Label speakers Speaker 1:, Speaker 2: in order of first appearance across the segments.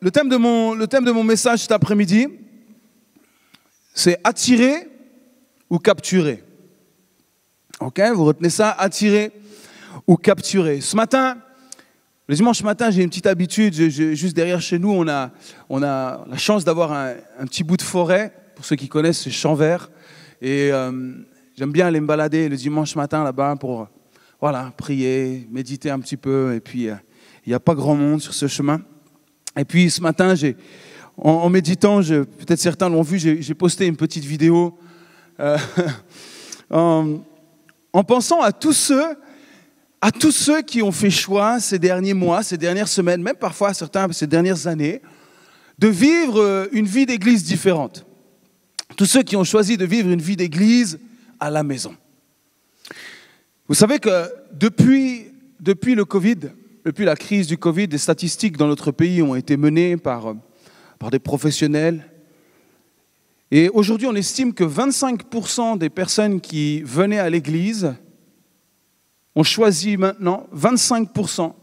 Speaker 1: le thème de mon message cet après-midi, c'est attirer ou capturer. Ok, vous retenez ça, attirer ou capturer. Ce matin, le dimanche matin, j'ai une petite habitude, juste derrière chez nous, on a la chance d'avoir un petit bout de forêt. Pour ceux qui connaissent, c'est Champs-Verts. Et j'aime bien aller me balader le dimanche matin là-bas pour prier, méditer un petit peu. Et puis, il n'y a pas grand monde sur ce chemin. Et puis, ce matin, en méditant, peut-être certains l'ont vu, j'ai posté une petite vidéo en pensant à tous ceux qui ont fait choix ces derniers mois, ces dernières semaines, même parfois certains ces dernières années, de vivre une vie d'église différente. Tous ceux qui ont choisi de vivre une vie d'église à la maison. Vous savez que depuis le Covid, depuis la crise du Covid, des statistiques dans notre pays ont été menées par des professionnels. Et aujourd'hui, on estime que 25% des personnes qui venaient à l'église ont choisi maintenant, 25%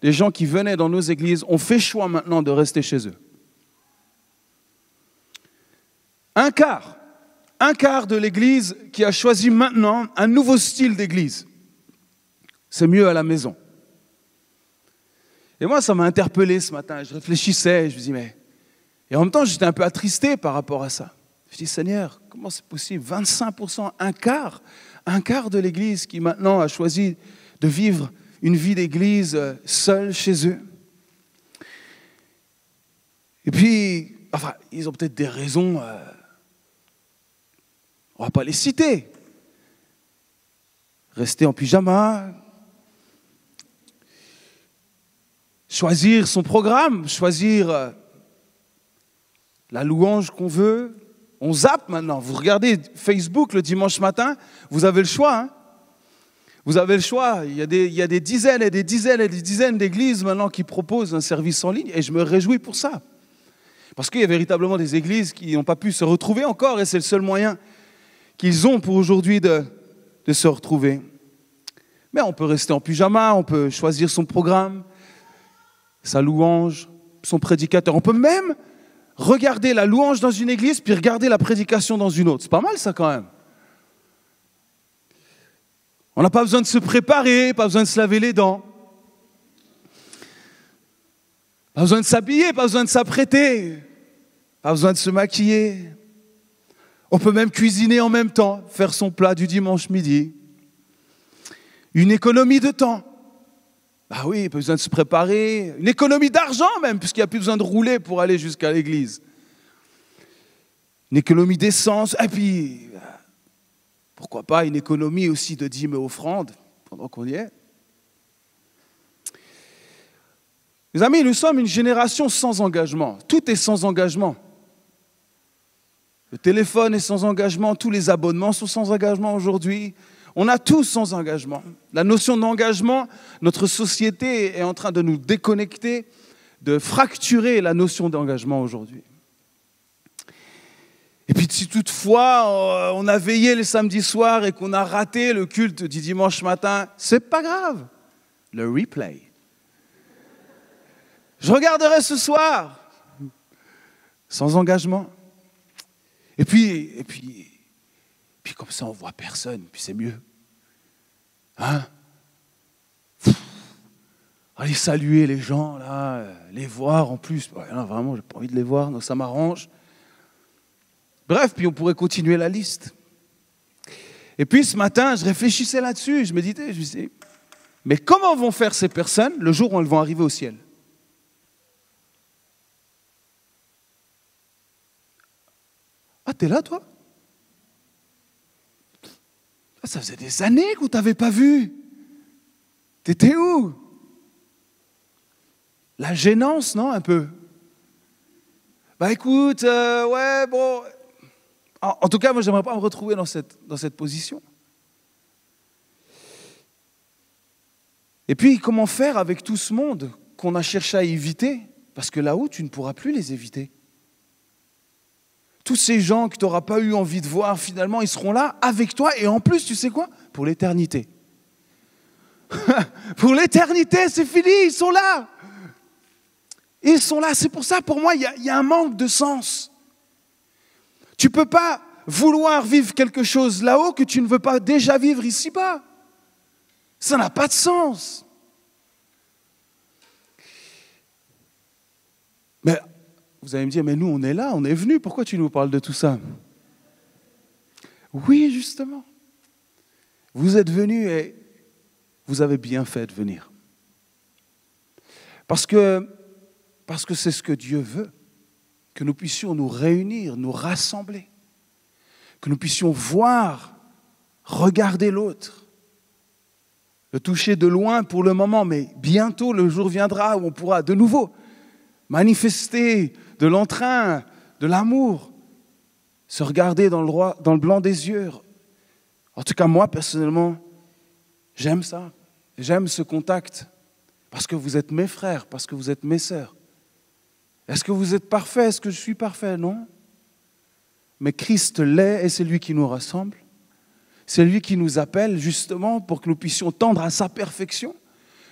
Speaker 1: des gens qui venaient dans nos églises ont fait choix maintenant de rester chez eux. Un quart de l'église qui a choisi maintenant un nouveau style d'église. C'est mieux à la maison. Et moi, ça m'a interpellé ce matin. Je réfléchissais, je me dis, mais... Et en même temps, j'étais un peu attristé par rapport à ça. Je dis, Seigneur, comment c'est possible ? 25%, un quart de l'église qui maintenant a choisi de vivre une vie d'église seule chez eux. Et puis, ils ont peut-être des raisons, on ne va pas les citer. Rester en pyjama, choisir son programme, choisir la louange qu'on veut. On zappe maintenant. Vous regardez Facebook le dimanche matin, vous avez le choix. Hein. Vous avez le choix. Il y a des dizaines et des dizaines et des dizaines d'églises maintenant qui proposent un service en ligne et je me réjouis pour ça. Parce qu'il y a véritablement des églises qui n'ont pas pu se retrouver encore et c'est le seul moyen qu'ils ont pour aujourd'hui de se retrouver. Mais on peut rester en pyjama, on peut choisir son programme, sa louange, son prédicateur. On peut même regarder la louange dans une église puis regarder la prédication dans une autre. C'est pas mal ça quand même. On n'a pas besoin de se préparer, pas besoin de se laver les dents. Pas besoin de s'habiller, pas besoin de s'apprêter. Pas besoin de se maquiller. On peut même cuisiner en même temps, faire son plat du dimanche midi. Une économie de temps. Ah oui, pas besoin de se préparer. Une économie d'argent même, puisqu'il n'y a plus besoin de rouler pour aller jusqu'à l'église. Une économie d'essence. Et puis, pourquoi pas une économie aussi de dîmes et offrandes, pendant qu'on y est. Les amis, nous sommes une génération sans engagement. Tout est sans engagement. Le téléphone est sans engagement, tous les abonnements sont sans engagement aujourd'hui. On a tous sans engagement. La notion d'engagement, notre société est en train de nous déconnecter, de fracturer la notion d'engagement aujourd'hui. Et puis si toutefois on a veillé le samedi soir et qu'on a raté le culte du dimanche matin, c'est pas grave. Le replay. Je regarderai ce soir, sans engagement. Et puis comme ça, on ne voit personne, puis c'est mieux. Hein? Aller saluer les gens, là, les voir en plus. Non, vraiment, je n'ai pas envie de les voir, donc ça m'arrange. Bref, puis on pourrait continuer la liste. Et puis ce matin, je réfléchissais là-dessus, je méditais, je me disais, mais comment vont faire ces personnes le jour où elles vont arriver au ciel ? Ah, t'es là, toi ? Ah, ça faisait des années qu'on ne t'avait pas vu. T'étais où ? La gênance, non, un peu ? Bah écoute, ouais, bon... En tout cas, moi, j'aimerais pas me retrouver dans cette position. Et puis, comment faire avec tout ce monde qu'on a cherché à éviter ? Parce que là-haut, tu ne pourras plus les éviter. Tous ces gens que tu n'auras pas eu envie de voir, finalement, ils seront là avec toi. Et en plus, tu sais quoi ? Pour l'éternité. Pour l'éternité, c'est fini, ils sont là. Ils sont là. C'est pour ça, pour moi, il y a un manque de sens. Tu ne peux pas vouloir vivre quelque chose là-haut que tu ne veux pas déjà vivre ici-bas. Ça n'a pas de sens. Mais vous allez me dire, mais nous, on est là, on est venus. Pourquoi tu nous parles de tout ça? Oui, justement. Vous êtes venus et vous avez bien fait de venir. Parce que c'est ce que Dieu veut, que nous puissions nous réunir, nous rassembler, que nous puissions voir, regarder l'autre, le toucher de loin pour le moment, mais bientôt le jour viendra où on pourra de nouveau manifester de l'entrain, de l'amour, se regarder dans le blanc des yeux. En tout cas, moi, personnellement, j'aime ça. J'aime ce contact. Parce que vous êtes mes frères, parce que vous êtes mes sœurs. Est-ce que vous êtes parfaits? Est-ce que je suis parfait? Non. Mais Christ l'est et c'est lui qui nous rassemble. C'est lui qui nous appelle justement pour que nous puissions tendre à sa perfection,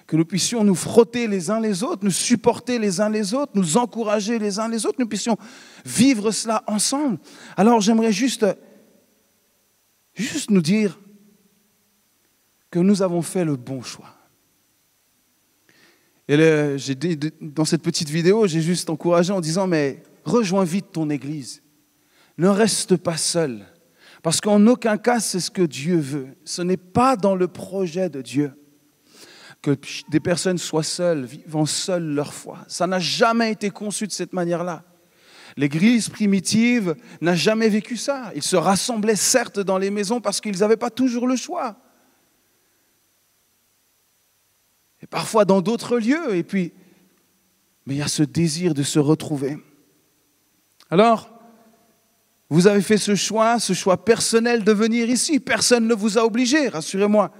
Speaker 1: que nous puissions nous frotter les uns les autres, nous supporter les uns les autres, nous encourager les uns les autres, nous puissions vivre cela ensemble. Alors j'aimerais juste nous dire que nous avons fait le bon choix. Et dans cette petite vidéo, j'ai juste encouragé en disant, mais rejoins vite ton église. Ne reste pas seul. Parce qu'en aucun cas, c'est ce que Dieu veut. Ce n'est pas dans le projet de Dieu que des personnes soient seules, vivant seules leur foi. Ça n'a jamais été conçu de cette manière-là. L'église primitive n'a jamais vécu ça. Ils se rassemblaient certes dans les maisons parce qu'ils n'avaient pas toujours le choix. Et parfois dans d'autres lieux. Mais il y a ce désir de se retrouver. Alors, vous avez fait ce choix personnel de venir ici. Personne ne vous a obligé, rassurez-moi.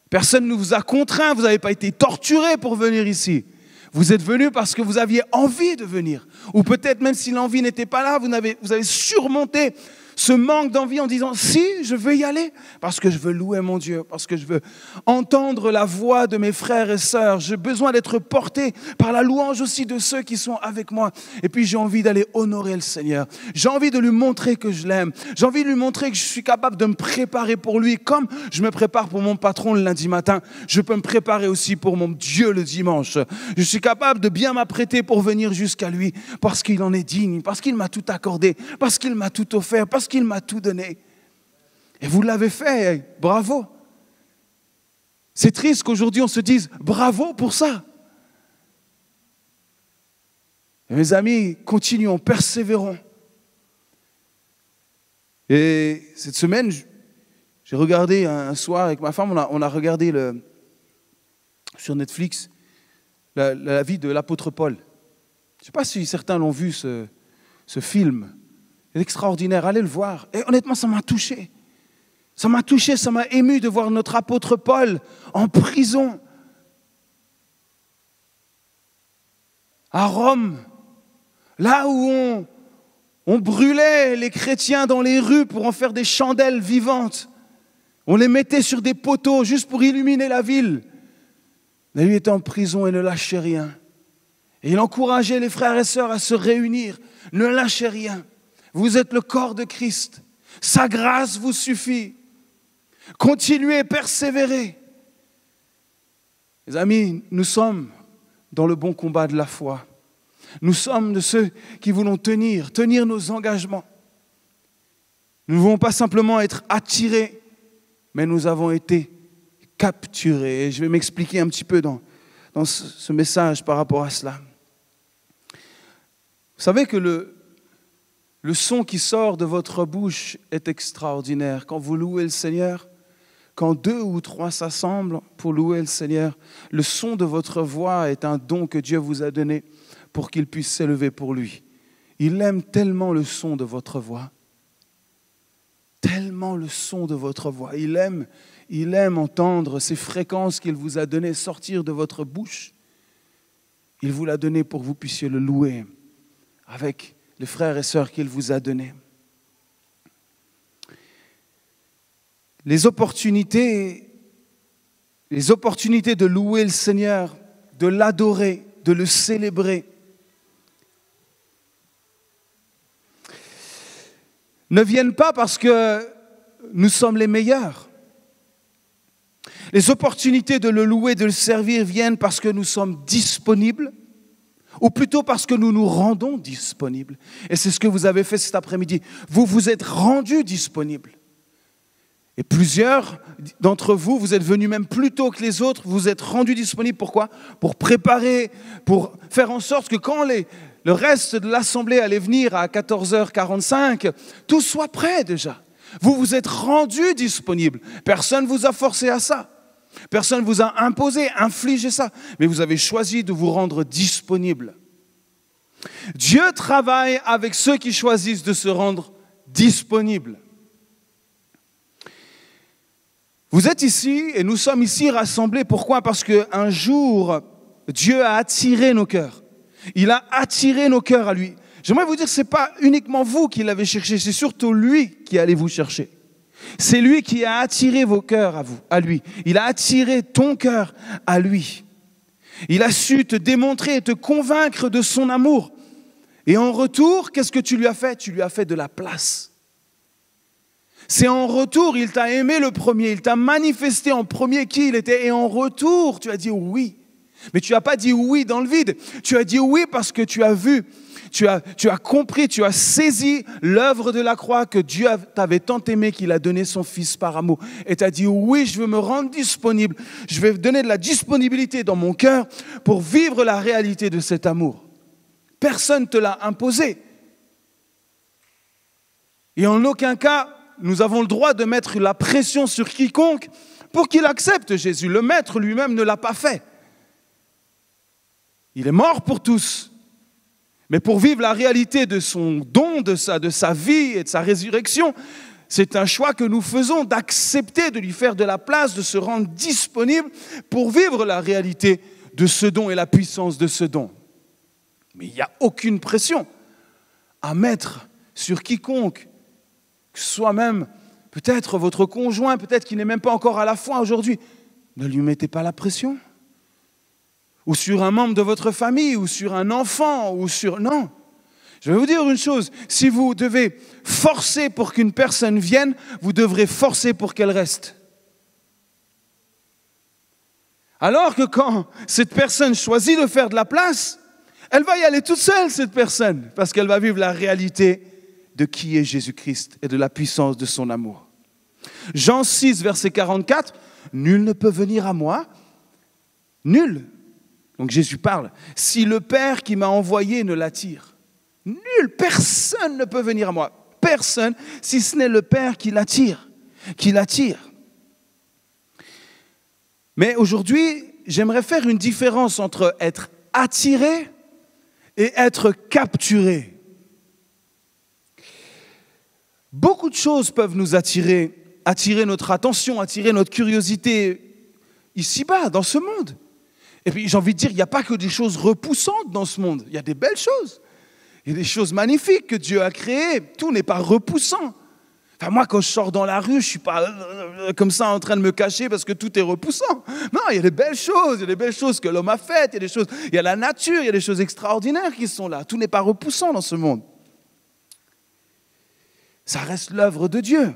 Speaker 1: Personne ne vous a contraint, vous n'avez pas été torturé pour venir ici. Vous êtes venu parce que vous aviez envie de venir. Ou peut-être même si l'envie n'était pas là, vous avez surmonté ce manque d'envie en disant « Si, je veux y aller, parce que je veux louer mon Dieu, parce que je veux entendre la voix de mes frères et sœurs. J'ai besoin d'être porté par la louange aussi de ceux qui sont avec moi. Et puis j'ai envie d'aller honorer le Seigneur. J'ai envie de lui montrer que je l'aime. J'ai envie de lui montrer que je suis capable de me préparer pour lui, comme je me prépare pour mon patron le lundi matin. Je peux me préparer aussi pour mon Dieu le dimanche. Je suis capable de bien m'apprêter pour venir jusqu'à lui, parce qu'il en est digne, parce qu'il m'a tout accordé, parce qu'il m'a tout offert, parce qu'il m'a tout donné. Et vous l'avez fait, bravo. C'est triste qu'aujourd'hui on se dise bravo pour ça. Et mes amis, continuons, persévérons. Et cette semaine, j'ai regardé un soir avec ma femme, on a regardé sur Netflix la vie de l'apôtre Paul. Je ne sais pas si certains l'ont vu, ce film. C'est extraordinaire, allez le voir. Et honnêtement, ça m'a touché. Ça m'a touché, ça m'a ému de voir notre apôtre Paul en prison. À Rome, là où on brûlait les chrétiens dans les rues pour en faire des chandelles vivantes. On les mettait sur des poteaux juste pour illuminer la ville. Mais lui était en prison et ne lâchait rien. Et il encourageait les frères et sœurs à se réunir. Ne lâchez rien. Vous êtes le corps de Christ. Sa grâce vous suffit. Continuez, persévérez. Les amis, nous sommes dans le bon combat de la foi. Nous sommes de ceux qui voulons tenir nos engagements. Nous ne voulons pas simplement être attirés, mais nous avons été capturés. Et je vais m'expliquer un petit peu dans ce message par rapport à cela. Vous savez que le son qui sort de votre bouche est extraordinaire. Quand vous louez le Seigneur, quand 2 ou 3 s'assemblent pour louer le Seigneur, le son de votre voix est un don que Dieu vous a donné pour qu'il puisse s'élever pour lui. Il aime tellement le son de votre voix. Tellement le son de votre voix. Il aime entendre ces fréquences qu'il vous a données sortir de votre bouche. Il vous l'a donné pour que vous puissiez le louer avec les frères et sœurs qu'il vous a donnés. Les opportunités de louer le Seigneur, de l'adorer, de le célébrer, ne viennent pas parce que nous sommes les meilleurs. Les opportunités de le louer, de le servir viennent parce que nous sommes disponibles, ou plutôt parce que nous nous rendons disponibles. Et c'est ce que vous avez fait cet après-midi. Vous vous êtes rendus disponibles. Et plusieurs d'entre vous, vous êtes venus même plus tôt que les autres, vous vous êtes rendus disponibles. Pourquoi ? Pour préparer, pour faire en sorte que quand le reste de l'assemblée allait venir à 14h45, tout soit prêt déjà. Vous vous êtes rendus disponibles. Personne ne vous a forcé à ça. Personne ne vous a imposé, infligé ça. Mais vous avez choisi de vous rendre disponible. Dieu travaille avec ceux qui choisissent de se rendre disponibles. Vous êtes ici et nous sommes ici rassemblés. Pourquoi ? Parce qu'un jour, Dieu a attiré nos cœurs. Il a attiré nos cœurs à lui. J'aimerais vous dire, ce n'est pas uniquement vous qui l'avez cherché, c'est surtout lui qui allait vous chercher. C'est lui qui a attiré vos cœurs à lui. Il a attiré ton cœur à lui. Il a su te démontrer et te convaincre de son amour. Et en retour, qu'est-ce que tu lui as fait ? Tu lui as fait de la place. C'est en retour, il t'a aimé le premier, il t'a manifesté en premier qui il était. Et en retour, tu as dit oui. Mais tu n'as pas dit oui dans le vide. Tu as dit oui parce que tu as vu, tu as compris, tu as saisi l'œuvre de la croix que Dieu t'avait tant aimé qu'il a donné son Fils par amour. Et tu as dit oui, je veux me rendre disponible. Je vais donner de la disponibilité dans mon cœur pour vivre la réalité de cet amour. Personne ne te l'a imposé. Et en aucun cas, nous avons le droit de mettre la pression sur quiconque pour qu'il accepte Jésus. Le Maître lui-même ne l'a pas fait. Il est mort pour tous. Mais pour vivre la réalité de son don, de sa vie et de sa résurrection, c'est un choix que nous faisons d'accepter de lui faire de la place, de se rendre disponible pour vivre la réalité de ce don et la puissance de ce don. Mais il n'y a aucune pression à mettre sur quiconque, que ce soit même peut-être votre conjoint, peut-être qu'il n'est même pas encore à la foi aujourd'hui. Ne lui mettez pas la pression. Ou sur un membre de votre famille, ou sur un enfant, ou sur... Non. Je vais vous dire une chose. Si vous devez forcer pour qu'une personne vienne, vous devrez forcer pour qu'elle reste. Alors que quand cette personne choisit de faire de la place, elle va y aller toute seule, cette personne, parce qu'elle va vivre la réalité de qui est Jésus-Christ et de la puissance de son amour. Jean 6, verset 44, « Nul ne peut venir à moi, nul. » Donc Jésus parle, « Si le Père qui m'a envoyé ne l'attire. » Nul, personne ne peut venir à moi. Personne, si ce n'est le Père qui l'attire. Mais aujourd'hui, j'aimerais faire une différence entre être attiré et être capturé. Beaucoup de choses peuvent nous attirer notre attention, attirer notre curiosité ici-bas, dans ce monde. Et puis j'ai envie de dire, il n'y a pas que des choses repoussantes dans ce monde, il y a des belles choses. Il y a des choses magnifiques que Dieu a créées, tout n'est pas repoussant. Enfin, moi, quand je sors dans la rue, je ne suis pas comme ça en train de me cacher parce que tout est repoussant. Non, il y a des belles choses que l'homme a faites, il y a la nature, il y a des choses extraordinaires qui sont là. Tout n'est pas repoussant dans ce monde. Ça reste l'œuvre de Dieu.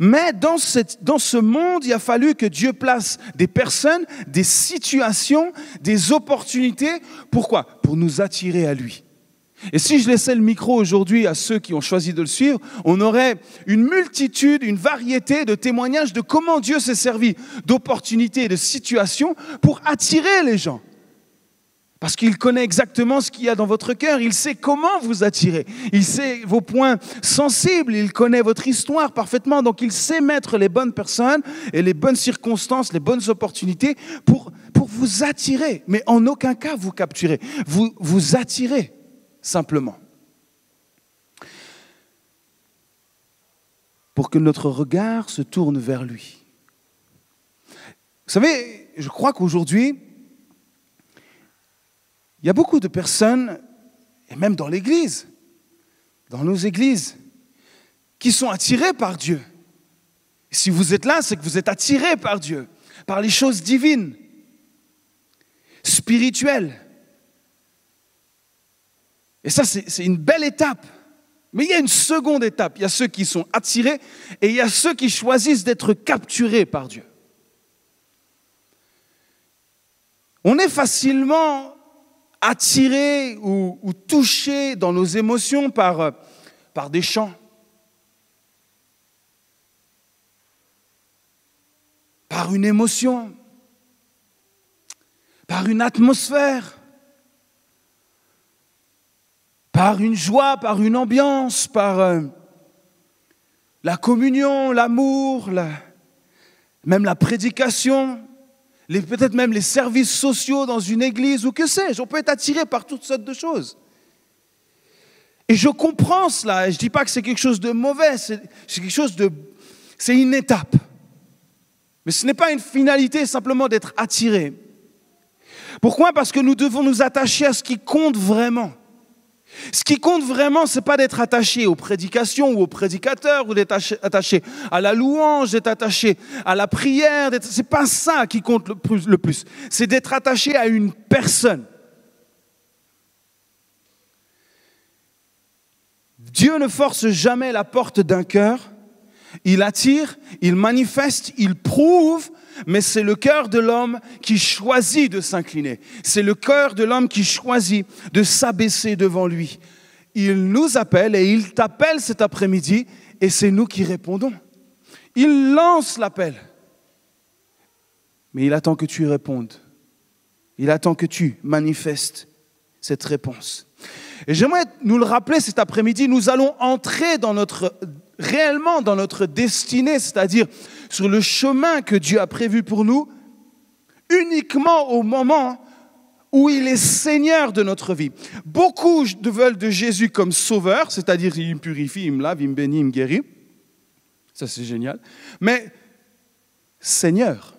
Speaker 1: Mais dans ce monde, il a fallu que Dieu place des personnes, des situations, des opportunités. Pourquoi ? Pour nous attirer à lui. Et si je laissais le micro aujourd'hui à ceux qui ont choisi de le suivre, on aurait une multitude, une variété de témoignages de comment Dieu s'est servi d'opportunités et de situations pour attirer les gens. Parce qu'il connaît exactement ce qu'il y a dans votre cœur, il sait comment vous attirer, il sait vos points sensibles, il connaît votre histoire parfaitement, donc il sait mettre les bonnes personnes et les bonnes circonstances, les bonnes opportunités pour vous attirer, mais en aucun cas vous capturer, vous attirez simplement. Pour que notre regard se tourne vers lui. Vous savez, je crois qu'aujourd'hui, il y a beaucoup de personnes, et même dans l'Église, dans nos églises, qui sont attirées par Dieu. Et si vous êtes là, c'est que vous êtes attirés par Dieu, par les choses divines, spirituelles. Et ça, c'est une belle étape. Mais il y a une seconde étape. Il y a ceux qui sont attirés et il y a ceux qui choisissent d'être capturés par Dieu. On est facilement attiré ou touché dans nos émotions par des chants, par une émotion, par une atmosphère, par une joie, par une ambiance, par la communion, l'amour, même la prédication, peut-être même les services sociaux dans une église ou que sais-je. On peut être attiré par toutes sortes de choses. Et je comprends cela. Je ne dis pas que c'est quelque chose de mauvais, c'est une étape. Mais ce n'est pas une finalité simplement d'être attiré. Pourquoi ? Parce que nous devons nous attacher à ce qui compte vraiment. Ce qui compte vraiment, ce n'est pas d'être attaché aux prédications ou aux prédicateurs, ou d'être attaché à la louange, d'être attaché à la prière. Ce n'est pas ça qui compte le plus. C'est d'être attaché à une personne. Dieu ne force jamais la porte d'un cœur. Il attire, il manifeste, il prouve, mais c'est le cœur de l'homme qui choisit de s'incliner. C'est le cœur de l'homme qui choisit de s'abaisser devant lui. Il nous appelle et il t'appelle cet après-midi et c'est nous qui répondons. Il lance l'appel, mais il attend que tu y répondes. Il attend que tu manifestes cette réponse. Et j'aimerais nous le rappeler cet après-midi, nous allons entrer réellement dans notre destinée, c'est-à-dire sur le chemin que Dieu a prévu pour nous, uniquement au moment où il est Seigneur de notre vie. Beaucoup veulent de Jésus comme sauveur, c'est-à-dire il me purifie, il me lave, il me bénit, il me guérit. Ça c'est génial. Mais Seigneur,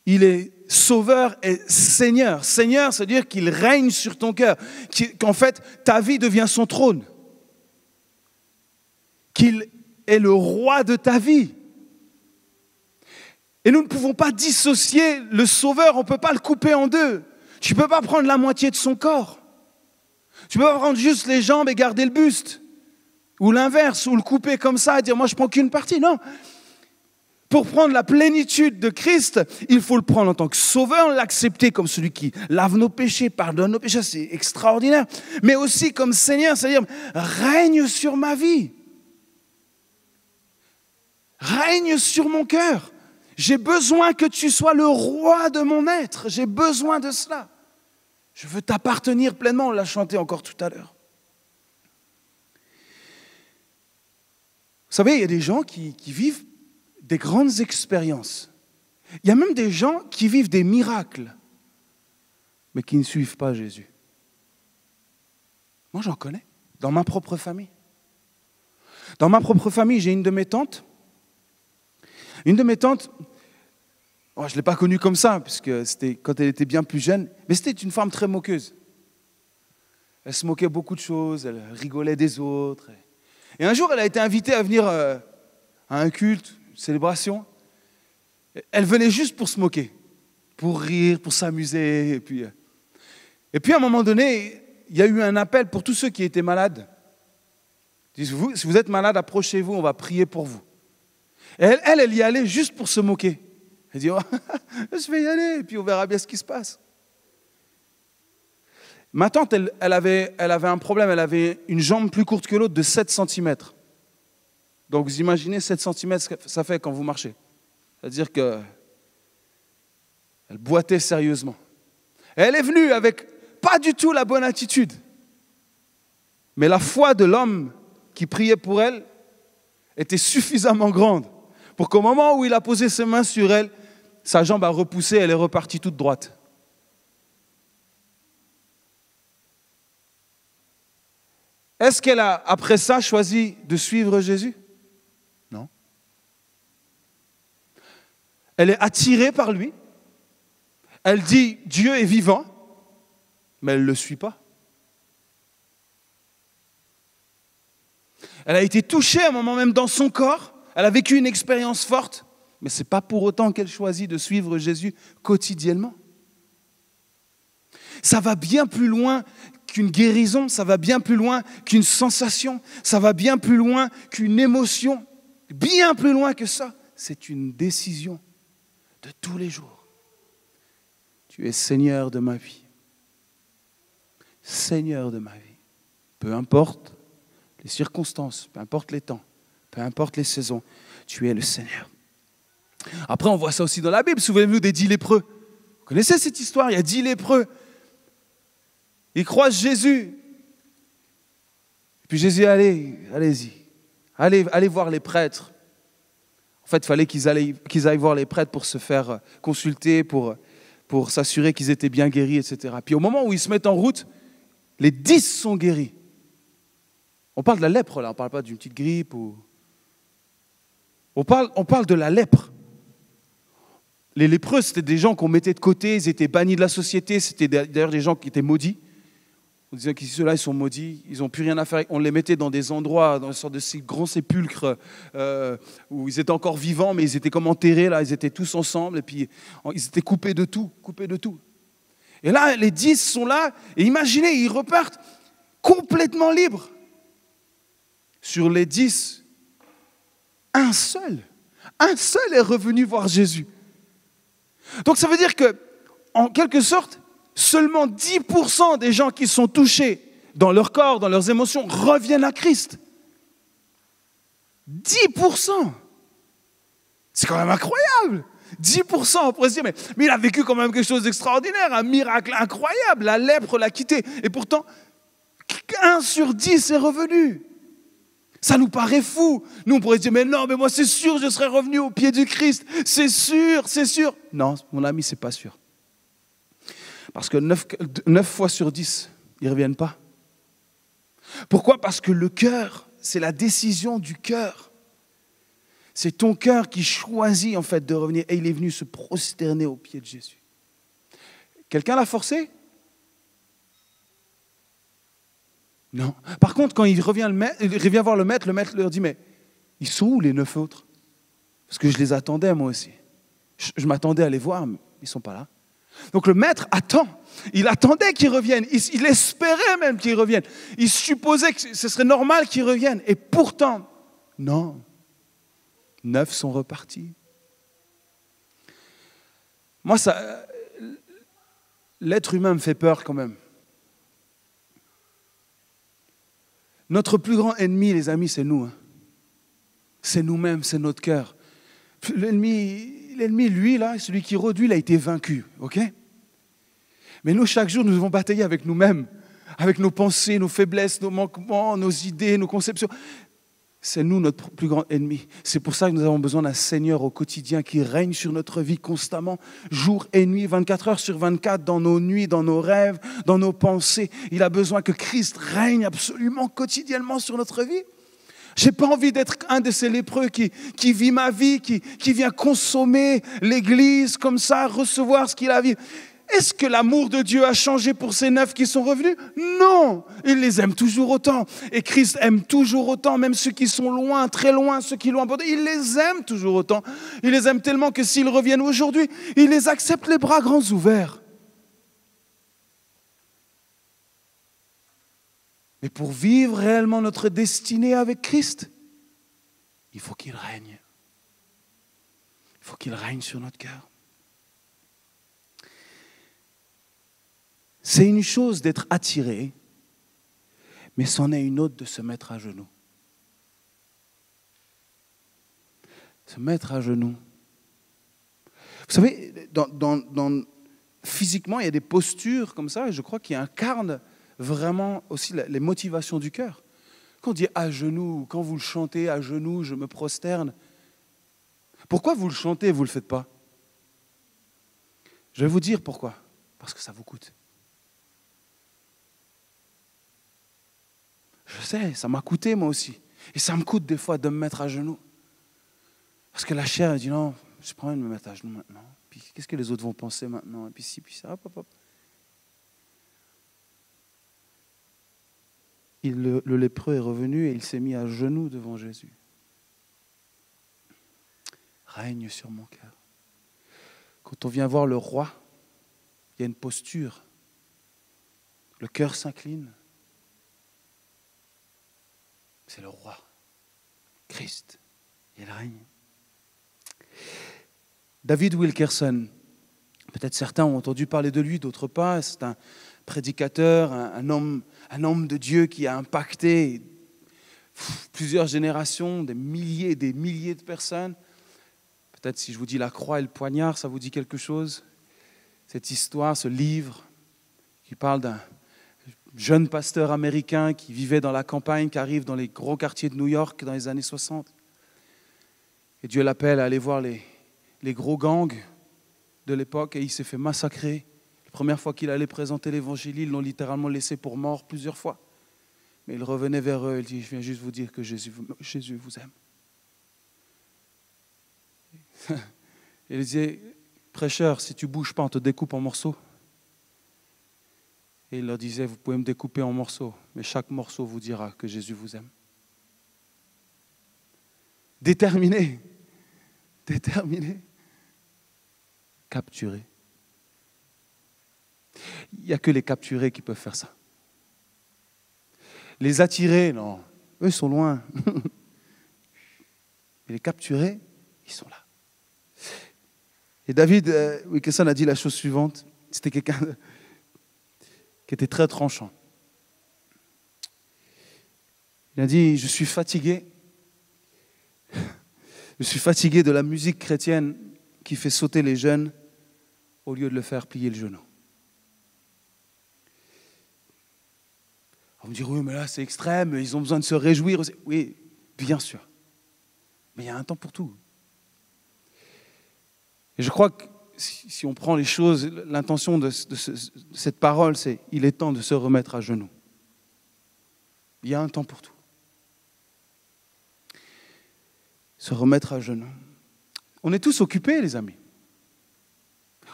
Speaker 1: il est Sauveur et Seigneur. Seigneur, c'est-à-dire qu'il règne sur ton cœur, qu'en fait ta vie devient son trône. Qu'il est le roi de ta vie. Et nous ne pouvons pas dissocier le Sauveur, on ne peut pas le couper en deux. Tu ne peux pas prendre la moitié de son corps. Tu ne peux pas prendre juste les jambes et garder le buste. Ou l'inverse, ou le couper comme ça et dire moi je ne prends qu'une partie. Non. Pour prendre la plénitude de Christ, il faut le prendre en tant que Sauveur, l'accepter comme celui qui lave nos péchés, pardonne nos péchés, c'est extraordinaire. Mais aussi comme Seigneur, c'est-à-dire règne sur ma vie. Règne sur mon cœur. J'ai besoin que tu sois le roi de mon être. J'ai besoin de cela. Je veux t'appartenir pleinement. On l'a chanté encore tout à l'heure. Vous savez, il y a des gens qui vivent des grandes expériences. Il y a même des gens qui vivent des miracles, mais qui ne suivent pas Jésus. Moi, j'en connais, dans ma propre famille. Dans ma propre famille, j'ai une de mes tantes. Une de mes tantes, je ne l'ai pas connue comme ça, puisque c'était quand elle était bien plus jeune, mais c'était une femme très moqueuse. Elle se moquait beaucoup de choses, elle rigolait des autres. Et un jour, elle a été invitée à venir à un culte, une célébration. Elle venait juste pour se moquer, pour rire, pour s'amuser. Et puis à un moment donné, il y a eu un appel pour tous ceux qui étaient malades. Ils disent, si vous êtes malade, approchez-vous, on va prier pour vous. Et elle y allait juste pour se moquer. Elle dit, je vais y aller, et puis on verra bien ce qui se passe. Ma tante, elle avait un problème, elle avait une jambe plus courte que l'autre de 7 cm. Donc vous imaginez 7 cm ce que ça fait quand vous marchez. C'est-à-dire qu'elle boitait sérieusement. Et elle est venue avec pas du tout la bonne attitude. Mais la foi de l'homme qui priait pour elle était suffisamment grande pour qu'au moment où il a posé ses mains sur elle, sa jambe a repoussé, elle est repartie toute droite. Est-ce qu'elle a, après ça, choisi de suivre Jésus ? Non. Elle est attirée par lui. Elle dit « Dieu est vivant », mais elle ne le suit pas. Elle a été touchée à un moment même dans son corps. Elle a vécu une expérience forte, mais ce n'est pas pour autant qu'elle choisit de suivre Jésus quotidiennement. Ça va bien plus loin qu'une guérison, ça va bien plus loin qu'une sensation, ça va bien plus loin qu'une émotion, bien plus loin que ça. C'est une décision de tous les jours. Tu es Seigneur de ma vie. Seigneur de ma vie. Peu importe les circonstances, peu importe les temps, peu importe les saisons, tu es le Seigneur. Après, on voit ça aussi dans la Bible. Souvenez-vous des 10 lépreux. Vous connaissez cette histoire? Il y a 10 lépreux. Ils croisent Jésus. Et puis Jésus, allez-y. Allez voir les prêtres. En fait, il fallait qu'ils aillent voir les prêtres pour se faire consulter, pour s'assurer qu'ils étaient bien guéris, etc. Puis au moment où ils se mettent en route, les 10 sont guéris. On parle de la lèpre, là. On ne parle pas d'une petite grippe. On parle de la lèpre. Les lépreux, c'était des gens qu'on mettait de côté, ils étaient bannis de la société, c'était d'ailleurs des gens qui étaient maudits. On disait que ceux-là, ils sont maudits, ils n'ont plus rien à faire. On les mettait dans des endroits, dans une sorte de ces grands sépulcres où ils étaient encore vivants, mais ils étaient comme enterrés, là, ils étaient tous ensemble, et puis ils étaient coupés de tout. Et là, les 10 sont là, et imaginez, ils repartent complètement libres. Sur les 10, un seul est revenu voir Jésus. Donc ça veut dire que, en quelque sorte, seulement 10% des gens qui sont touchés dans leur corps, dans leurs émotions, reviennent à Christ. 10%. C'est quand même incroyable. 10%, on pourrait se dire, mais il a vécu quand même quelque chose d'extraordinaire, un miracle incroyable. La lèpre l'a quitté. Et pourtant, 1 sur 10 est revenu. Ça nous paraît fou. Nous, on pourrait se dire, mais non, mais moi, c'est sûr, je serais revenu au pied du Christ. C'est sûr. Non, mon ami, c'est pas sûr. Parce que 9 fois sur 10, ils ne reviennent pas. Pourquoi? Parce que le cœur, c'est la décision du cœur. C'est ton cœur qui choisit, en fait, de revenir. Et il est venu se prosterner au pied de Jésus. Quelqu'un l'a forcé? Non. Par contre, quand il revient voir le maître leur dit, mais ils sont où les 9 autres? Parce que je les attendais moi aussi. Je m'attendais à les voir, mais ils ne sont pas là. Donc le maître attend. Il attendait qu'ils reviennent. Il espérait même qu'ils reviennent. Il supposait que ce serait normal qu'ils reviennent. Et pourtant, non. 9 sont repartis. Moi, l'être humain me fait peur quand même. Notre plus grand ennemi, les amis, c'est nous. C'est nous-mêmes, c'est notre cœur. L'ennemi, lui, là, celui qui rôde, lui, il a été vaincu, ok? Mais nous, chaque jour, nous devons batailler avec nous-mêmes, avec nos pensées, nos faiblesses, nos manquements, nos idées, nos conceptions. C'est nous, notre plus grand ennemi. C'est pour ça que nous avons besoin d'un Seigneur au quotidien qui règne sur notre vie constamment, jour et nuit, 24 heures sur 24, dans nos nuits, dans nos rêves, dans nos pensées. Il a besoin que Christ règne absolument quotidiennement sur notre vie. Je n'ai pas envie d'être un de ces lépreux qui vit ma vie, qui vient consommer l'église comme ça, recevoir ce qu'il a à vivre. Est-ce que l'amour de Dieu a changé pour ces 9 qui sont revenus? Non, il les aime toujours autant. Et Christ aime toujours autant, même ceux qui sont loin, très loin, ceux qui l'ont abandonné, il les aime toujours autant. Il les aime tellement que s'ils reviennent aujourd'hui, il les accepte les bras grands ouverts. Mais pour vivre réellement notre destinée avec Christ, il faut qu'il règne. Il faut qu'il règne sur notre cœur. C'est une chose d'être attiré, mais c'en est une autre de se mettre à genoux. Se mettre à genoux. Vous savez, physiquement, il y a des postures comme ça, et je crois qui incarnent vraiment aussi les motivations du cœur. Quand on dit à genoux, quand vous le chantez à genoux, je me prosterne. Pourquoi vous le chantez et vous ne le faites pas? Je vais vous dire pourquoi. Parce que ça vous coûte. Je sais, ça m'a coûté moi aussi. Et ça me coûte des fois de me mettre à genoux. Parce que la chair, elle dit non, je prends de me mettre à genoux maintenant. Puis qu'est-ce que les autres vont penser maintenant? Et puis ci, puis ça, hop. Le lépreux est revenu et il s'est mis à genoux devant Jésus. Règne sur mon cœur. Quand on vient voir le roi, il y a une posture. le cœur s'incline. C'est le roi, Christ. Il règne. David Wilkerson, peut-être certains ont entendu parler de lui, d'autres pas. C'est un prédicateur, un homme de Dieu qui a impacté plusieurs générations, des milliers de personnes. Peut-être si je vous dis la croix et le poignard, ça vous dit quelque chose. Cette histoire, ce livre qui parle d'un jeune pasteur américain qui vivait dans la campagne, qui arrive dans les gros quartiers de New York dans les années 60. Et Dieu l'appelle à aller voir les gros gangs de l'époque et il s'est fait massacrer. La première fois qu'il allait présenter l'évangile, ils l'ont littéralement laissé pour mort plusieurs fois. Mais il revenait vers eux, il dit, je viens juste vous dire que Jésus vous aime. Il disait, prêcheur, si tu ne bouges pas, on te découpe en morceaux. Et il leur disait, vous pouvez me découper en morceaux, mais chaque morceau vous dira que Jésus vous aime. Déterminé, capturé. Il n'y a que les capturés qui peuvent faire ça. Les attirés, non, eux sont loin. Mais les capturés, ils sont là. Et David Wilkerson a dit la chose suivante. C'était quelqu'un qui était très tranchant. Il a dit, je suis fatigué. Je suis fatigué de la musique chrétienne qui fait sauter les jeunes au lieu de le faire plier le genou. On me dit, oui, mais là, c'est extrême, ils ont besoin de se réjouir. Oui, bien sûr. Mais il y a un temps pour tout. Et je crois que si on prend les choses, l'intention de cette parole, c'est il est temps de se remettre à genoux. Il y a un temps pour tout. Se remettre à genoux. On est tous occupés, les amis.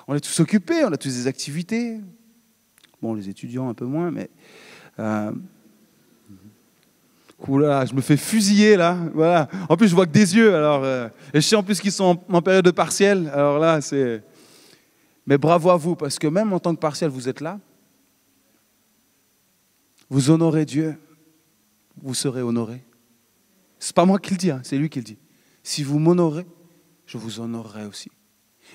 Speaker 1: On est tous occupés, on a tous des activités. Bon, les étudiants un peu moins, mais... Oula, je me fais fusiller là. Voilà. En plus, je vois que des yeux. Alors, et je sais en plus qu'ils sont en période de partiel. Alors là, c'est... Mais bravo à vous, parce que même en tant que partiel, vous êtes là. Vous honorez Dieu. Vous serez honoré. C'est pas moi qui le dis, hein, c'est lui qui le dit. Si vous m'honorez, je vous honorerai aussi.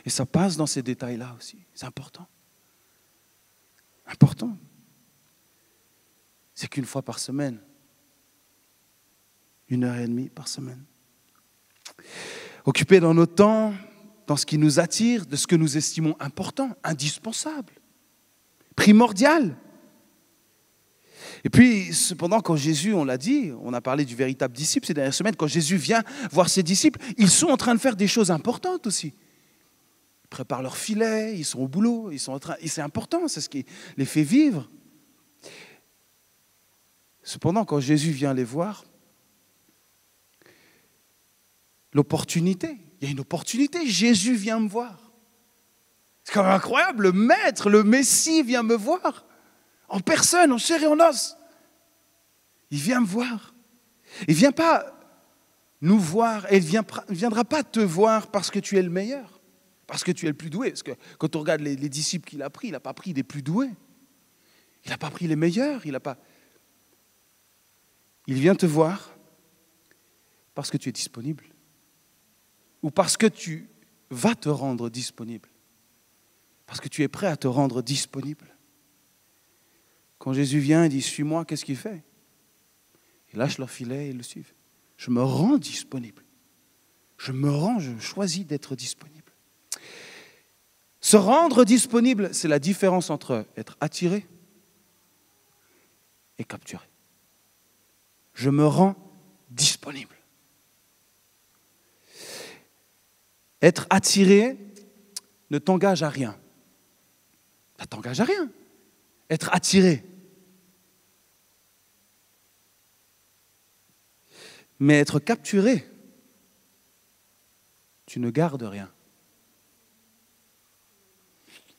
Speaker 1: Et ça passe dans ces détails-là aussi. C'est important. Important. C'est qu'une fois par semaine. 1h30 par semaine. Occupés dans nos temps, dans ce qui nous attire, de ce que nous estimons important, indispensable, primordial. Et puis, cependant, quand Jésus, on l'a dit, on a parlé du véritable disciple ces dernières semaines, quand Jésus vient voir ses disciples, ils sont en train de faire des choses importantes aussi. Ils préparent leur filet, ils sont au boulot, et c'est important, c'est ce qui les fait vivre. Cependant, quand Jésus vient les voir, l'opportunité, il y a une opportunité, Jésus vient me voir. C'est quand même incroyable, le Maître, le Messie vient me voir. En personne, en chair et en os. Il vient me voir. Il ne vient pas nous voir, et il ne viendra pas te voir parce que tu es le meilleur, parce que tu es le plus doué. Parce que quand on regarde les disciples qu'il a pris, il n'a pas pris des plus doués. Il n'a pas pris les meilleurs. Il vient te voir parce que tu es disponible. Ou parce que tu vas te rendre disponible. Parce que tu es prêt à te rendre disponible. Quand Jésus vient et dit « Suis-moi », qu'est-ce qu'il fait? Il lâche leur filet et ils le suivent. Je me rends disponible. Je choisis d'être disponible. Se rendre disponible, c'est la différence entre être attiré et capturé. Je me rends disponible. Être attiré ne t'engage à rien. Ça ne t'engage à rien. Être attiré. Mais être capturé, tu ne gardes rien.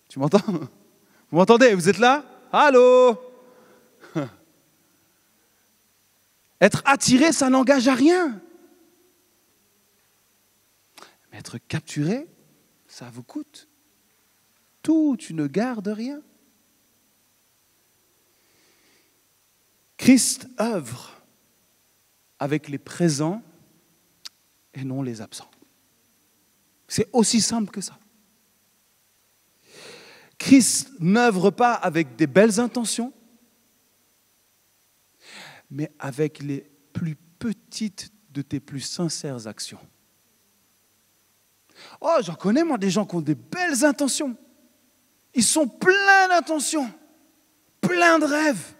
Speaker 1: Tu m'entends? Vous m'entendez? Vous êtes là? Allô? Être attiré, ça n'engage à rien. Mais être capturé, ça vous coûte. Tout, tu ne gardes rien. Christ œuvre avec les présents et non les absents. C'est aussi simple que ça. Christ n'œuvre pas avec des belles intentions, mais avec les plus petites de tes plus sincères actions. Oh, j'en connais moi des gens qui ont des belles intentions. Ils sont pleins d'intentions, pleins de rêves.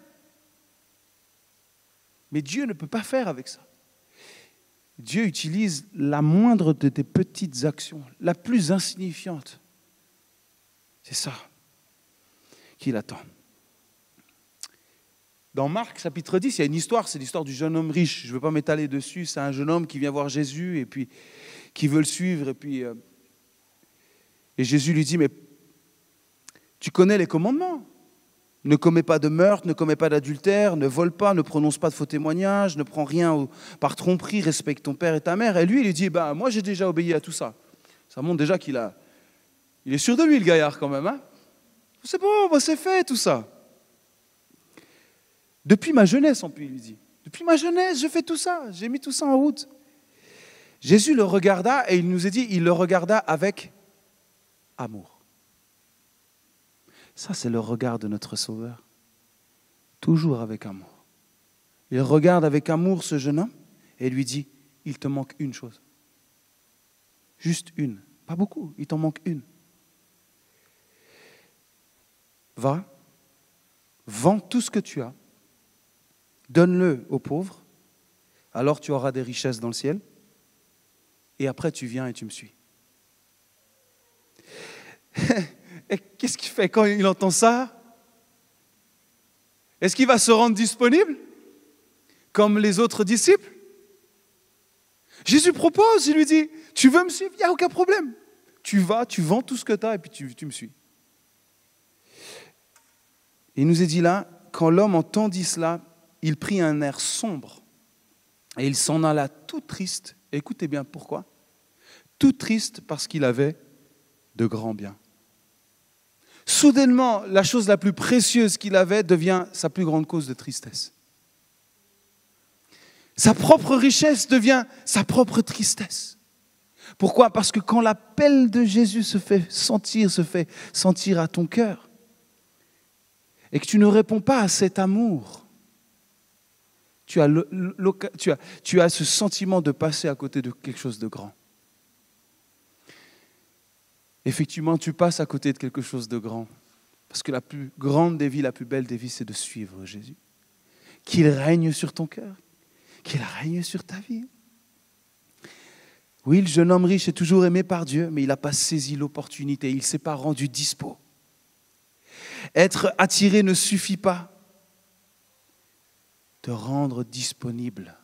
Speaker 1: Mais Dieu ne peut pas faire avec ça. Dieu utilise la moindre de tes petites actions, la plus insignifiante. C'est ça qu'il attend. Dans Marc, chapitre 10, il y a une histoire, c'est l'histoire du jeune homme riche. Je ne veux pas m'étaler dessus, c'est un jeune homme qui vient voir Jésus et puis qui veut le suivre. Et Jésus lui dit, mais tu connais les commandements. Ne commets pas de meurtre, ne commets pas d'adultère, ne vole pas, ne prononce pas de faux témoignages, ne prends rien par tromperie, respecte ton père et ta mère. Et lui, il lui dit, moi j'ai déjà obéi à tout ça. Ça montre déjà il est sûr de lui, le gaillard quand même. Hein, c'est bon, c'est fait tout ça. Depuis ma jeunesse, en plus, il lui dit. Depuis ma jeunesse, je fais tout ça, j'ai mis tout ça en route. Jésus le regarda et il nous a dit, il le regarda avec amour. Ça, c'est le regard de notre Sauveur. Toujours avec amour. Il regarde avec amour ce jeune homme et lui dit, il te manque une chose. Juste une. Pas beaucoup, il t'en manque une. Va, vends tout ce que tu as, donne-le aux pauvres, alors tu auras des richesses dans le ciel, et après tu viens et tu me suis. Et qu'est-ce qu'il fait quand il entend ça? Est-ce qu'il va se rendre disponible comme les autres disciples? Jésus propose, il lui dit, tu veux me suivre? Il n'y a aucun problème. Tu vas, tu vends tout ce que tu as et puis tu me suis. Il nous est dit là, quand l'homme entendit cela, il prit un air sombre et il s'en alla tout triste. Écoutez bien pourquoi. Tout triste parce qu'il avait de grands biens. Soudainement, la chose la plus précieuse qu'il avait devient sa plus grande cause de tristesse. Sa propre richesse devient sa propre tristesse. Pourquoi? Parce que quand l'appel de Jésus se fait sentir à ton cœur, et que tu ne réponds pas à cet amour, tu as ce sentiment de passer à côté de quelque chose de grand. Effectivement, tu passes à côté de quelque chose de grand. Parce que la plus grande des vies, la plus belle des vies, c'est de suivre Jésus. Qu'il règne sur ton cœur, qu'il règne sur ta vie. Oui, le jeune homme riche est toujours aimé par Dieu, mais il n'a pas saisi l'opportunité, il ne s'est pas rendu dispo. Être attiré ne suffit pas. Te rendre disponible.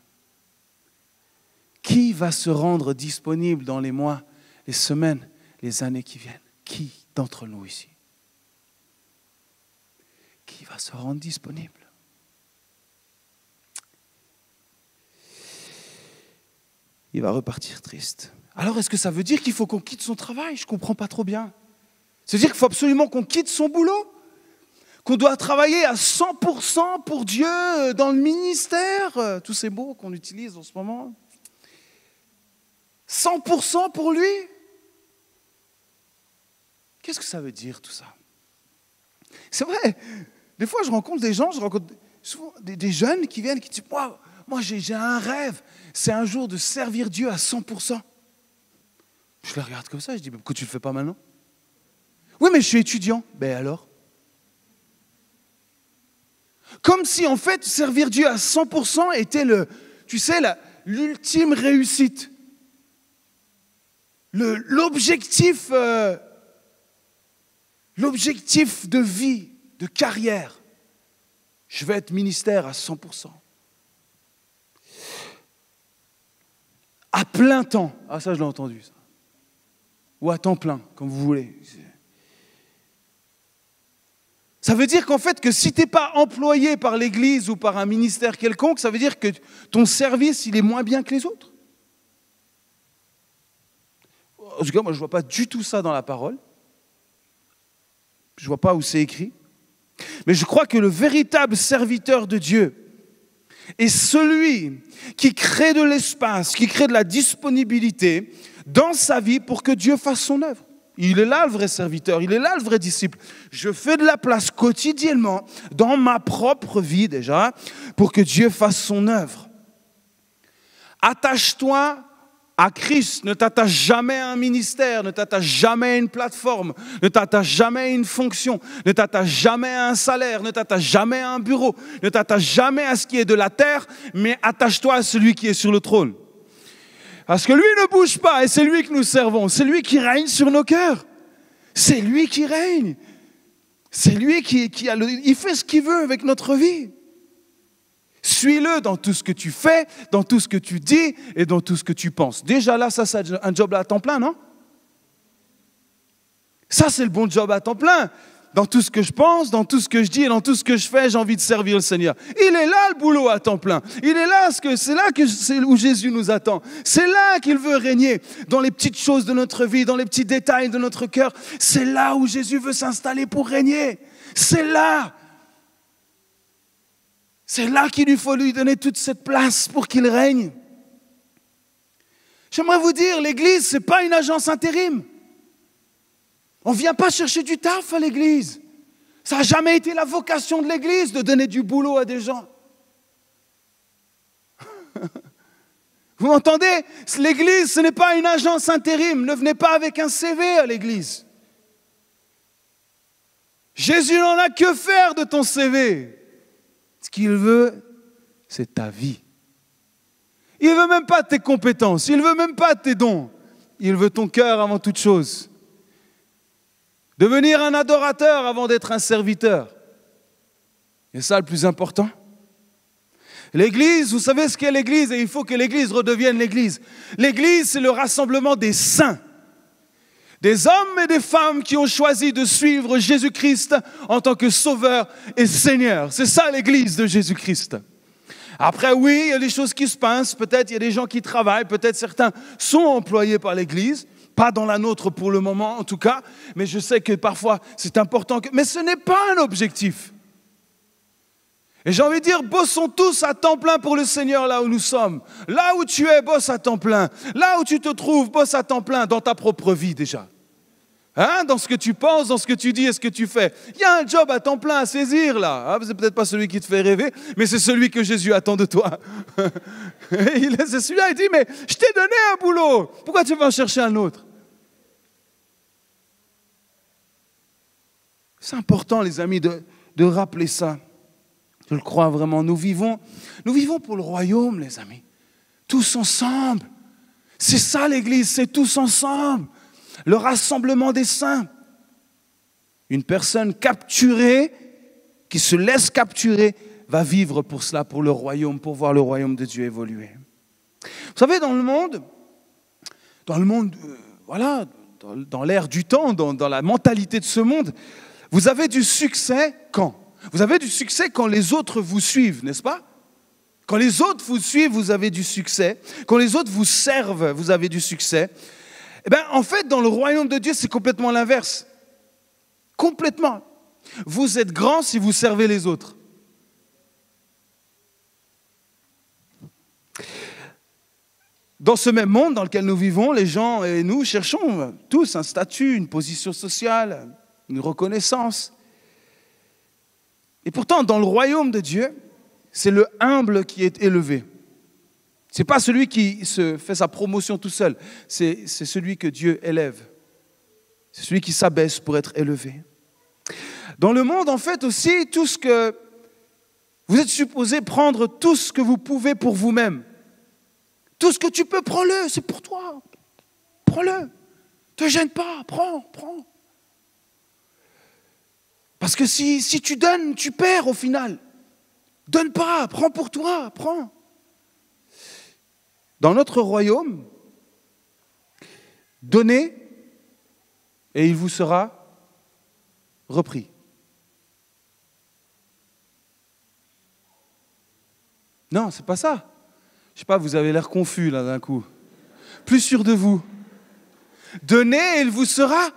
Speaker 1: Qui va se rendre disponible dans les mois, les semaines, les années qui viennent? Qui d'entre nous ici? Qui va se rendre disponible? Il va repartir triste. Alors, est-ce que ça veut dire qu'il faut qu'on quitte son travail? Je ne comprends pas trop bien. Ça veut dire qu'il faut absolument qu'on quitte son boulot? Qu'on doit travailler à 100% pour Dieu dans le ministère? Tous ces mots qu'on utilise en ce moment. 100% pour lui? Qu'est-ce que ça veut dire tout ça? C'est vrai, des fois je rencontre des gens, souvent des jeunes qui viennent, qui disent, moi j'ai un rêve, c'est un jour de servir Dieu à 100%. Je les regarde comme ça, je dis, mais pourquoi tu ne le fais pas maintenant? Oui, mais je suis étudiant. Ben alors? Comme si en fait servir Dieu à 100% était l'ultime réussite. L'objectif de vie, de carrière. Je vais être ministère à 100%. À plein temps. Ah, ça, je l'ai entendu, ça. Ou à temps plein, comme vous voulez. Ça veut dire qu'en fait, que si tu n'es pas employé par l'Église ou par un ministère quelconque, ça veut dire que ton service, il est moins bien que les autres. En tout cas, moi, je ne vois pas du tout ça dans la parole. Je ne vois pas où c'est écrit. Mais je crois que le véritable serviteur de Dieu, est celui qui crée de l'espace, qui crée de la disponibilité dans sa vie pour que Dieu fasse son œuvre. Il est là le vrai serviteur, il est là le vrai disciple. Je fais de la place quotidiennement dans ma propre vie déjà pour que Dieu fasse son œuvre. Attache-toi à Christ, ne t'attache jamais à un ministère, ne t'attache jamais à une plateforme, ne t'attache jamais à une fonction, ne t'attache jamais à un salaire, ne t'attache jamais à un bureau, ne t'attache jamais à ce qui est de la terre, mais attache-toi à celui qui est sur le trône. Parce que lui ne bouge pas et c'est lui que nous servons, c'est lui qui règne sur nos cœurs, c'est lui qui règne, c'est lui il fait ce qu'il veut avec notre vie. Suis-le dans tout ce que tu fais, dans tout ce que tu dis et dans tout ce que tu penses. Déjà là, ça c'est un job à temps plein, non? Ça c'est le bon job à temps plein. Dans tout ce que je pense, dans tout ce que je dis et dans tout ce que je fais, j'ai envie de servir le Seigneur. Il est là le boulot à temps plein. Il est là, c'est où Jésus nous attend. C'est là qu'il veut régner, dans les petites choses de notre vie, dans les petits détails de notre cœur. C'est là où Jésus veut s'installer pour régner. C'est là. C'est là qu'il lui faut lui donner toute cette place pour qu'il règne. J'aimerais vous dire, l'église, ce n'est pas une agence intérim. On ne vient pas chercher du taf à l'église. Ça n'a jamais été la vocation de l'église de donner du boulot à des gens. Vous m'entendez? L'église, ce n'est pas une agence intérim. Ne venez pas avec un CV à l'église. Jésus n'en a que faire de ton CV. Ce qu'il veut, c'est ta vie. Il ne veut même pas tes compétences, il ne veut même pas tes dons. Il veut ton cœur avant toute chose. Devenir un adorateur avant d'être un serviteur. Et ça le plus important. L'église, vous savez ce qu'est l'église et il faut que l'église redevienne l'église. L'église, c'est le rassemblement des saints. Des hommes et des femmes qui ont choisi de suivre Jésus-Christ en tant que sauveur et Seigneur. C'est ça l'église de Jésus-Christ. Après, oui, il y a des choses qui se passent. Peut-être il y a des gens qui travaillent. Peut-être certains sont employés par l'église. Pas dans la nôtre pour le moment, en tout cas. Mais je sais que parfois, c'est important. Mais ce n'est pas un objectif. Et j'ai envie de dire, bossons tous à temps plein pour le Seigneur là où nous sommes. Là où tu es, bosse à temps plein. Là où tu te trouves, bosse à temps plein dans ta propre vie déjà. Hein? Dans ce que tu penses, dans ce que tu dis et ce que tu fais. Il y a un job à temps plein à saisir là. C'est peut-être pas celui qui te fait rêver, mais c'est celui que Jésus attend de toi. C'est celui-là, il dit, mais je t'ai donné un boulot. Pourquoi tu vas en chercher un autre? C'est important les amis de rappeler ça. Je le crois vraiment. Nous vivons pour le royaume, les amis. Tous ensemble. C'est ça l'église, c'est tous ensemble. Le rassemblement des saints. Une personne capturée, qui se laisse capturer, va vivre pour cela, pour le royaume, pour voir le royaume de Dieu évoluer. Vous savez, dans le monde, voilà, dans l'ère du temps, dans la mentalité de ce monde, vous avez du succès quand? Vous avez du succès quand les autres vous suivent, n'est-ce pas? Quand les autres vous suivent, vous avez du succès. Quand les autres vous servent, vous avez du succès. Eh bien, en fait, dans le royaume de Dieu, c'est complètement l'inverse. Complètement. Vous êtes grand si vous servez les autres. Dans ce même monde dans lequel nous vivons, les gens et nous cherchons tous un statut, une position sociale, une reconnaissance. Et pourtant, dans le royaume de Dieu, c'est le humble qui est élevé. Ce n'est pas celui qui se fait sa promotion tout seul, c'est celui que Dieu élève. C'est celui qui s'abaisse pour être élevé. Dans le monde, en fait, aussi, tout ce que vous êtes supposé prendre, tout ce que vous pouvez pour vous-même. Tout ce que tu peux, prends-le, c'est pour toi. Prends-le. Ne te gêne pas, prends. Parce que si tu donnes, tu perds au final. Donne pas, prends pour toi, prends. Dans notre royaume, donnez et il vous sera repris. Non, c'est pas ça. Je sais pas, vous avez l'air confus là d'un coup. Plus sûr de vous. Donnez et il vous sera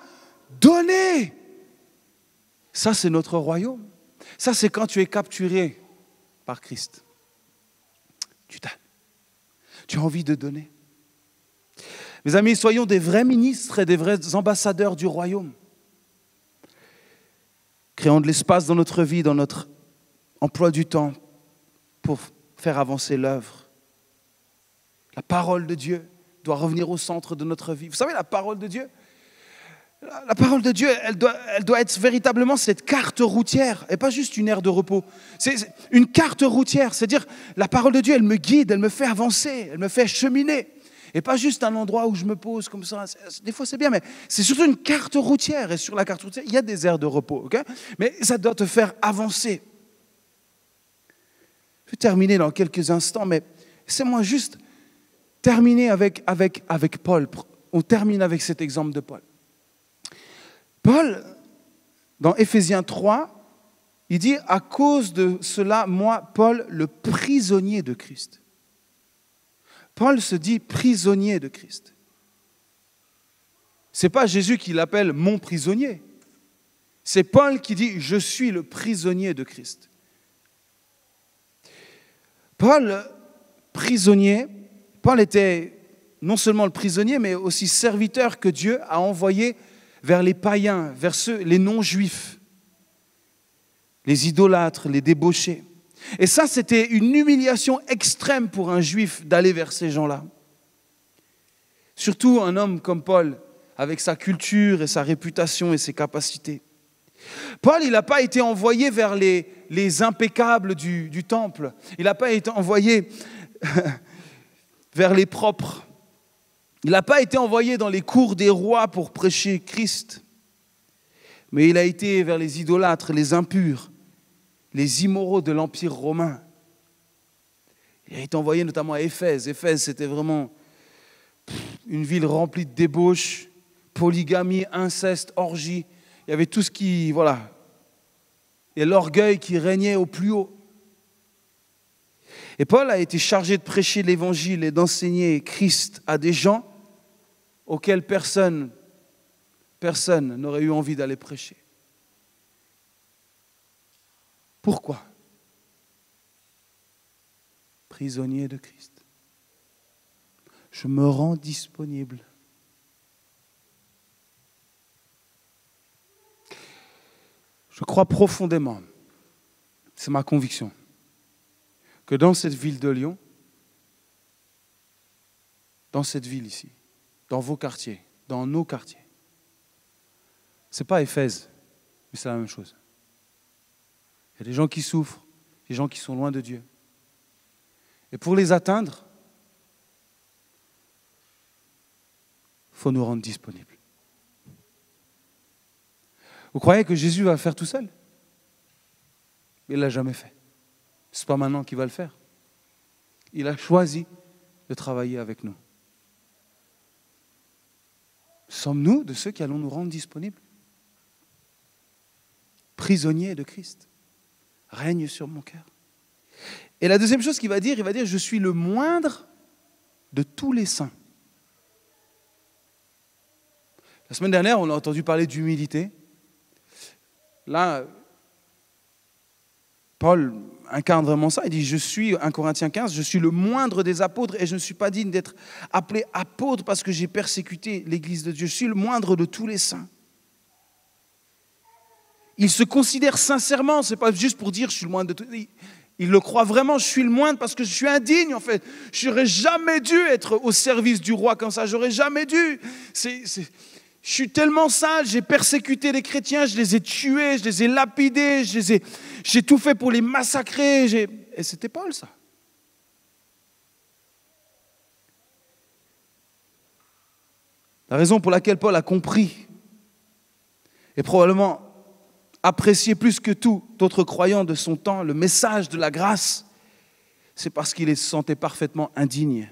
Speaker 1: donné. Ça, c'est notre royaume. Ça, c'est quand tu es capturé par Christ. Tu donnes. Tu as envie de donner. Mes amis, soyons des vrais ministres et des vrais ambassadeurs du royaume. Créons de l'espace dans notre vie, dans notre emploi du temps pour faire avancer l'œuvre. La parole de Dieu doit revenir au centre de notre vie. Vous savez, la parole de Dieu, elle doit être véritablement cette carte routière et pas juste une aire de repos. C'est une carte routière, c'est-à-dire la parole de Dieu, elle me guide, elle me fait avancer, elle me fait cheminer. Et pas juste un endroit où je me pose comme ça. Des fois, c'est bien, mais c'est surtout une carte routière. Et sur la carte routière, il y a des aires de repos. Okay? Mais ça doit te faire avancer. Je vais terminer dans quelques instants, mais laissez-moi juste terminer avec Paul. On termine avec cet exemple de Paul. Paul, dans Éphésiens 3, il dit « À cause de cela, moi, Paul, le prisonnier de Christ ». Paul se dit prisonnier de Christ. Ce n'est pas Jésus qui l'appelle mon prisonnier. C'est Paul qui dit je suis le prisonnier de Christ. Paul, prisonnier, Paul était non seulement le prisonnier, mais aussi serviteur que Dieu a envoyé vers les païens, vers les non-juifs, les idolâtres, les débauchés. Et ça, c'était une humiliation extrême pour un juif d'aller vers ces gens-là. Surtout un homme comme Paul, avec sa culture et sa réputation et ses capacités. Paul, il n'a pas été envoyé vers les impeccables du temple. Il n'a pas été envoyé vers les propres. Il n'a pas été envoyé dans les cours des rois pour prêcher Christ. Mais il a été vers les idolâtres, les impurs, les immoraux de l'Empire romain. Il a été envoyé notamment à Éphèse. Éphèse, c'était vraiment une ville remplie de débauches, polygamie, inceste, orgie. Il y avait tout ce qui, voilà, et l'orgueil qui régnait au plus haut. Et Paul a été chargé de prêcher l'évangile et d'enseigner Christ à des gens auxquels personne n'aurait eu envie d'aller prêcher. Pourquoi? Prisonnier de Christ. Je me rends disponible. Je crois profondément, c'est ma conviction, que dans cette ville de Lyon, dans cette ville ici, dans vos quartiers, dans nos quartiers, ce n'est pas Éphèse, mais c'est la même chose. Il y a des gens qui souffrent, des gens qui sont loin de Dieu. Et pour les atteindre, il faut nous rendre disponibles. Vous croyez que Jésus va le faire tout seul? Il ne l'a jamais fait. Ce n'est pas maintenant qu'il va le faire. Il a choisi de travailler avec nous. Sommes-nous de ceux qui allons nous rendre disponibles? Prisonniers de Christ. Règne sur mon cœur. Et la deuxième chose qu'il va dire, je suis le moindre de tous les saints. La semaine dernière, on a entendu parler d'humilité. Là, Paul incarne vraiment ça. Il dit, je suis, 1 Corinthiens 15, je suis le moindre des apôtres et je ne suis pas digne d'être appelé apôtre parce que j'ai persécuté l'Église de Dieu. Je suis le moindre de tous les saints. Il se considère sincèrement, ce n'est pas juste pour dire je suis le moindre de tous. Il le croit vraiment, je suis le moindre parce que je suis indigne en fait. Je n'aurais jamais dû être au service du roi comme ça, j'aurais jamais dû. Je suis tellement sale, j'ai persécuté les chrétiens, je les ai tués, je les ai lapidés, j'ai tout fait pour les massacrer. Et c'était Paul ça. La raison pour laquelle Paul a compris et probablement apprécié plus que tout d'autres croyants de son temps le message de la grâce, c'est parce qu'il se sentait parfaitement indigne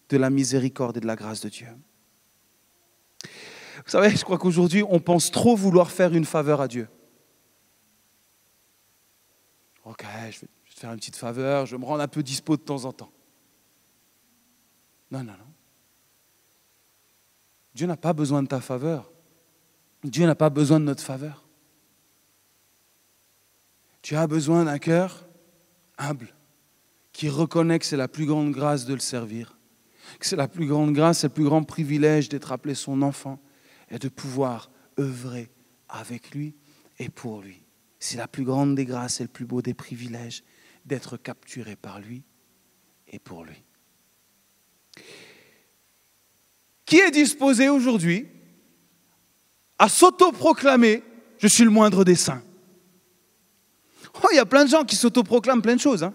Speaker 1: de la miséricorde et de la grâce de Dieu. Vous savez, je crois qu'aujourd'hui, on pense trop vouloir faire une faveur à Dieu. Ok, je vais te faire une petite faveur, je vais me rendre un peu dispo de temps en temps. Non. Dieu n'a pas besoin de ta faveur. Dieu n'a pas besoin de notre faveur. Tu as besoin d'un cœur humble qui reconnaît que c'est la plus grande grâce de le servir, que c'est la plus grande grâce, c'est le plus grand privilège d'être appelé son enfant et de pouvoir œuvrer avec lui et pour lui. C'est la plus grande des grâces et le plus beau des privilèges d'être capturé par lui et pour lui. Qui est disposé aujourd'hui à s'autoproclamer « Je suis le moindre des saints ». Oh, il y a plein de gens qui s'autoproclament plein de choses. Hein.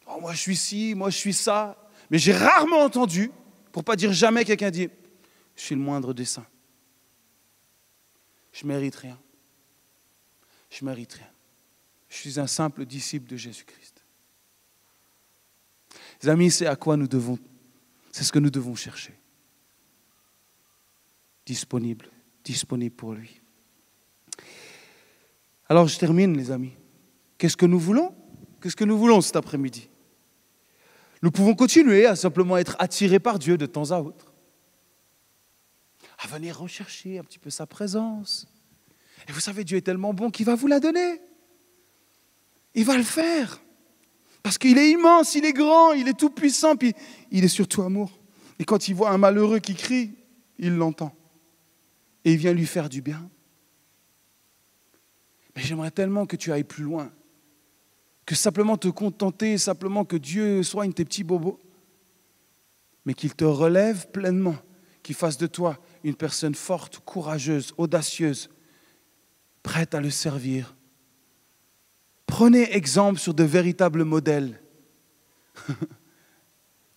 Speaker 1: Oh, moi je suis ci, moi je suis ça. Mais j'ai rarement entendu, pour ne pas dire jamais, quelqu'un dire « Je suis le moindre des saints ». Je ne mérite rien. Je ne mérite rien. Je suis un simple disciple de Jésus-Christ. Les amis, c'est à quoi nous devons, c'est ce que nous devons chercher. Disponible pour lui. Alors je termine, les amis. Qu'est-ce que nous voulons? Qu'est-ce que nous voulons cet après-midi? Nous pouvons continuer à simplement être attirés par Dieu de temps à autre, à venir rechercher un petit peu sa présence. Et vous savez, Dieu est tellement bon qu'il va vous la donner. Il va le faire. Parce qu'il est immense, il est grand, il est tout puissant, puis il est surtout amour. Et quand il voit un malheureux qui crie, il l'entend. Et il vient lui faire du bien. Mais j'aimerais tellement que tu ailles plus loin. Que simplement te contenter, simplement que Dieu soigne tes petits bobos. Mais qu'il te relève pleinement. Qu'il fasse de toi une personne forte, courageuse, audacieuse, prête à le servir. Prenez exemple sur de véritables modèles.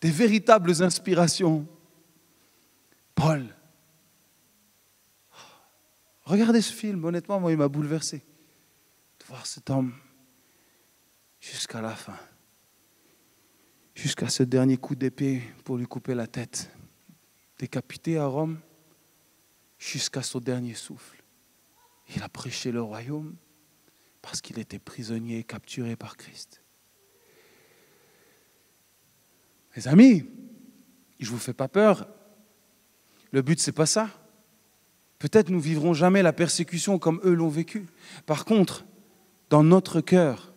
Speaker 1: Des véritables inspirations. Paul. Regardez ce film, honnêtement, moi, il m'a bouleversé. De voir cet homme jusqu'à la fin. Jusqu'à ce dernier coup d'épée pour lui couper la tête. Décapité à Rome, jusqu'à son dernier souffle. Il a prêché le royaume parce qu'il était prisonnier et capturé par Christ. Mes amis, je ne vous fais pas peur. Le but, ce n'est pas ça. Peut-être nous ne vivrons jamais la persécution comme eux l'ont vécu. Par contre, dans notre cœur,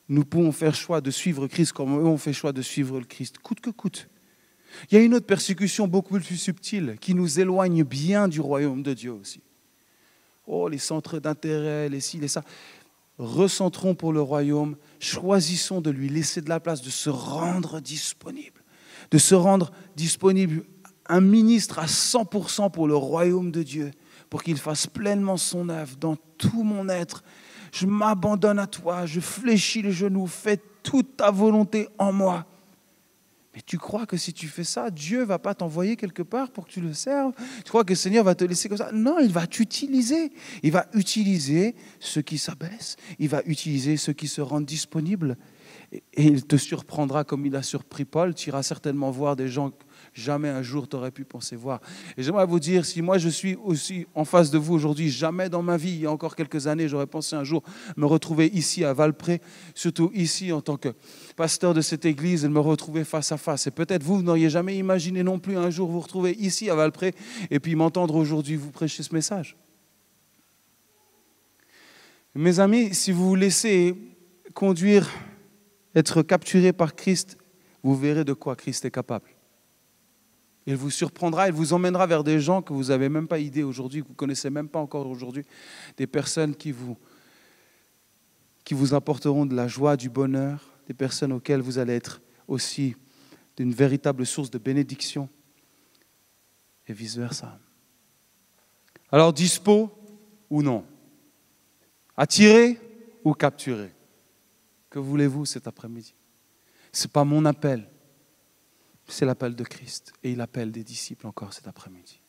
Speaker 1: nous pouvons faire choix de suivre Christ comme eux ont fait choix de suivre le Christ, coûte que coûte. Il y a une autre persécution beaucoup plus subtile qui nous éloigne bien du royaume de Dieu aussi. Oh, les centres d'intérêt, les ci, les ça. Recentrons pour le royaume, choisissons de lui laisser de la place, de se rendre disponible. De se rendre disponible, un ministre à 100% pour le royaume de Dieu, pour qu'il fasse pleinement son œuvre dans tout mon être. Je m'abandonne à toi, je fléchis les genoux, fais toute ta volonté en moi. Mais tu crois que si tu fais ça, Dieu ne va pas t'envoyer quelque part pour que tu le serves? Tu crois que le Seigneur va te laisser comme ça? Non, il va t'utiliser. Il va utiliser ceux qui s'abaissent. Il va utiliser ceux qui se rendent disponibles. Et il te surprendra comme il a surpris Paul. Tu iras certainement voir des gens que jamais un jour tu aurais pu penser voir. Et j'aimerais vous dire, si moi je suis aussi en face de vous aujourd'hui, jamais dans ma vie, il y a encore quelques années, j'aurais pensé un jour me retrouver ici à Valpré, surtout ici en tant que pasteur de cette église, et me retrouver face à face. Et peut-être vous n'auriez jamais imaginé non plus un jour vous retrouver ici à Valpré et puis m'entendre aujourd'hui vous prêcher ce message. Mes amis, si vous vous laissez conduire, être capturé par Christ, vous verrez de quoi Christ est capable. Il vous surprendra, il vous emmènera vers des gens que vous n'avez même pas idée aujourd'hui, que vous ne connaissez même pas encore aujourd'hui, des personnes qui vous apporteront de la joie, du bonheur, des personnes auxquelles vous allez être aussi d'une véritable source de bénédiction et vice-versa. Alors, dispo ou non? Attiré ou capturé? Que voulez-vous cet après-midi? Ce n'est pas mon appel. C'est l'appel de Christ et il appelle des disciples encore cet après-midi.